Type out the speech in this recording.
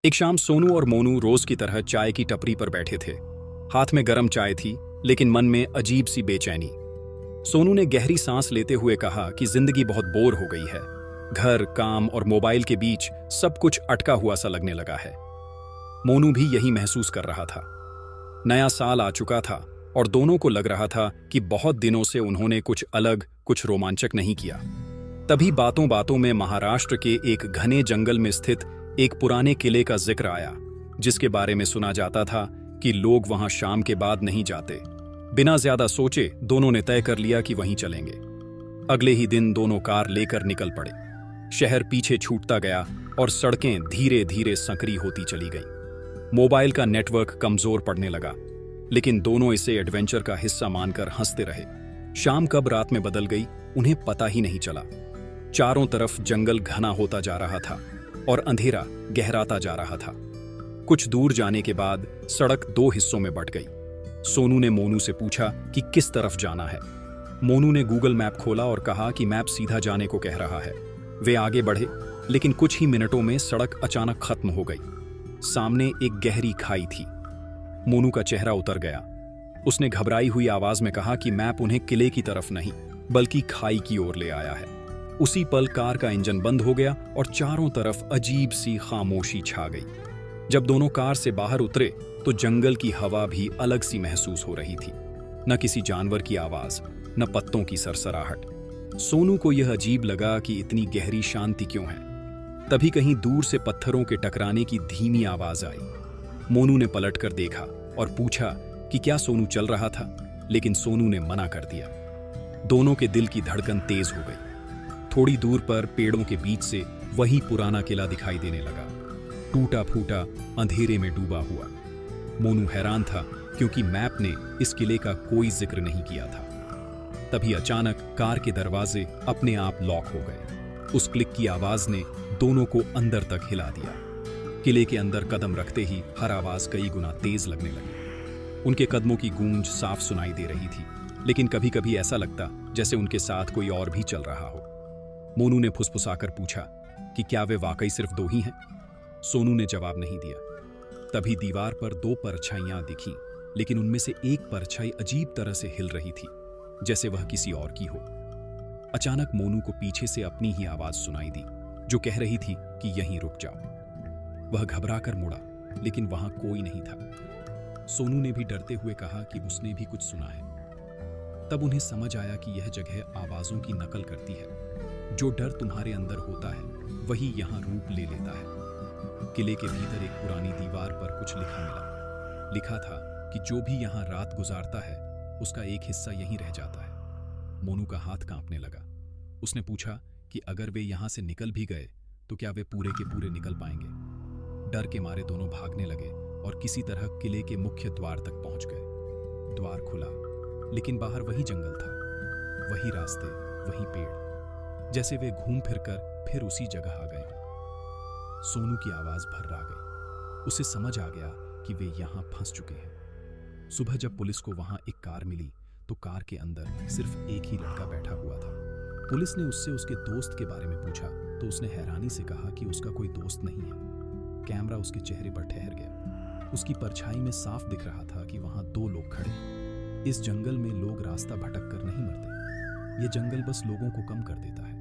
एक शाम सोनू और मोनू रोज की तरह चाय की टपरी पर बैठे थे। हाथ में गरम चाय थी, लेकिन मन में अजीब सी बेचैनी। सोनू ने गहरी सांस लेते हुए कहा कि जिंदगी बहुत बोर हो गई है। घर, काम और मोबाइल के बीच सब कुछ अटका हुआ सा लगने लगा है। मोनू भी यही महसूस कर रहा था। नया साल आ चुका था और दोनों को लग रहा था कि बहुत दिनों से उन्होंने कुछ अलग, कुछ रोमांचक नहीं किया। तभी बातों बातों में महाराष्ट्र के एक घने जंगल में स्थित एक पुराने किले का जिक्र आया, जिसके बारे में सुना जाता था कि लोग वहां शाम के बाद नहीं जाते। बिना ज्यादा सोचे दोनों ने तय कर लिया कि वहीं चलेंगे। अगले ही दिन दोनों कार लेकर निकल पड़े। शहर पीछे छूटता गया और सड़कें धीरे धीरे संकरी होती चली गईं। मोबाइल का नेटवर्क कमजोर पड़ने लगा, लेकिन दोनों इसे एडवेंचर का हिस्सा मानकर हंसते रहे। शाम कब रात में बदल गई, उन्हें पता ही नहीं चला। चारों तरफ जंगल घना होता जा रहा था और अंधेरा गहराता जा रहा था। कुछ दूर जाने के बाद सड़क दो हिस्सों में बंट गई। सोनू ने मोनू से पूछा कि किस तरफ जाना है। मोनू ने गूगल मैप खोला और कहा कि मैप सीधा जाने को कह रहा है। वे आगे बढ़े, लेकिन कुछ ही मिनटों में सड़क अचानक खत्म हो गई। सामने एक गहरी खाई थी। मोनू का चेहरा उतर गया। उसने घबराई हुई आवाज में कहा कि मैप उन्हें किले की तरफ नहीं, बल्कि खाई की ओर ले आया है। उसी पल कार का इंजन बंद हो गया और चारों तरफ अजीब सी खामोशी छा गई। जब दोनों कार से बाहर उतरे तो जंगल की हवा भी अलग सी महसूस हो रही थी। न किसी जानवर की आवाज, न पत्तों की सरसराहट। सोनू को यह अजीब लगा कि इतनी गहरी शांति क्यों है। तभी कहीं दूर से पत्थरों के टकराने की धीमी आवाज आई। मोनू ने पलटकर देखा और पूछा कि क्या सोनू चल रहा था, लेकिन सोनू ने मना कर दिया। दोनों के दिल की धड़कन तेज हो गई। थोड़ी दूर पर पेड़ों के बीच से वही पुराना किला दिखाई देने लगा, टूटा फूटा, अंधेरे में डूबा हुआ। मोनू हैरान था, क्योंकि मैप ने इस किले का कोई जिक्र नहीं किया था। तभी अचानक कार के दरवाजे अपने आप लॉक हो गए। उस क्लिक की आवाज ने दोनों को अंदर तक हिला दिया। किले के अंदर कदम रखते ही हर आवाज कई गुना तेज लगने लगी। उनके कदमों की गूंज साफ सुनाई दे रही थी, लेकिन कभी कभी ऐसा लगता जैसे उनके साथ कोई और भी चल रहा हो। मोनू ने फुसफुसाकर पूछा कि क्या वे वाकई सिर्फ दो ही हैं? सोनू ने जवाब नहीं दिया। तभी दीवार पर दो परछाइयां दिखीं, लेकिन उनमें से एक परछाई अजीब तरह से हिल रही थी, जैसे वह किसी और की हो। अचानक मोनू को पीछे से अपनी ही आवाज सुनाई दी, जो कह रही थी कि यहीं रुक जाओ। वह घबराकर मुड़ा, लेकिन वहां कोई नहीं था। सोनू ने भी डरते हुए कहा कि उसने भी कुछ सुना है। तब उन्हें समझ आया कि यह जगह आवाजों की नकल करती है। जो डर तुम्हारे अंदर होता है, वही यहां रूप ले लेता है। किले के भीतर एक पुरानी दीवार पर कुछ लिखा मिला। लिखा था कि जो भी यहां रात गुजारता है, उसका एक हिस्सा यहीं रह जाता है। मोनू का हाथ कांपने लगा। उसने पूछा कि अगर वे यहां से निकल भी गए तो क्या वे पूरे के पूरे निकल पाएंगे। डर के मारे दोनों भागने लगे और किसी तरह किले के मुख्य द्वार तक पहुंच गए। द्वार खुला, लेकिन बाहर वही जंगल था, वही रास्ते, वही पेड़। जैसे वे घूम फिरकर फिर उसी जगह आ गए। सोनू की आवाज भर्रा गई। उसे समझ आ गया कि वे यहां फंस चुके हैं। सुबह जब पुलिस को वहां एक कार मिली तो कार के अंदर सिर्फ एक ही लड़का बैठा हुआ था। पुलिस ने उससे उसके दोस्त के बारे में पूछा तो उसने हैरानी से कहा कि उसका कोई दोस्त नहीं है। कैमरा उसके चेहरे पर ठहर गया। उसकी परछाई में साफ दिख रहा था कि वहां दो लोग खड़े हैं। इस जंगल में लोग रास्ता भटक कर नहीं मरते। ये जंगल बस लोगों को कम कर देता है।